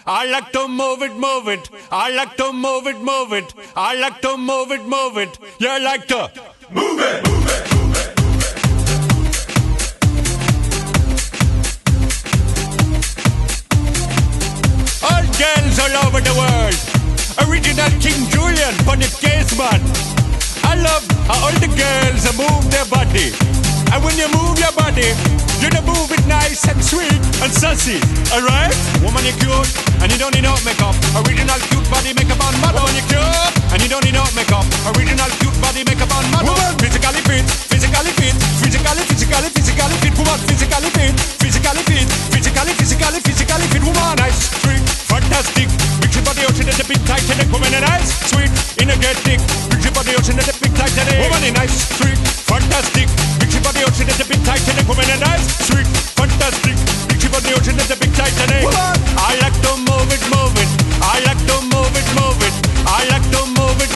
I like to move it, move it. I like to move it, move it. I like to move it, move it. You like to move it, move it. All girls all over the world. Original King Julian, Bunny Caseman. I love how all the girls move their body. And when you move your body, you don't move it nice and sweet and sassy, alright? Woman, you're cute, and you don't need no makeup. Original cute body makeup on model. Woman, you're cute, and you don't need no makeup. Original cute body makeup on model. Woman, physically fit, physically fit, physically fit. Woman, physically fit, physically fit, physically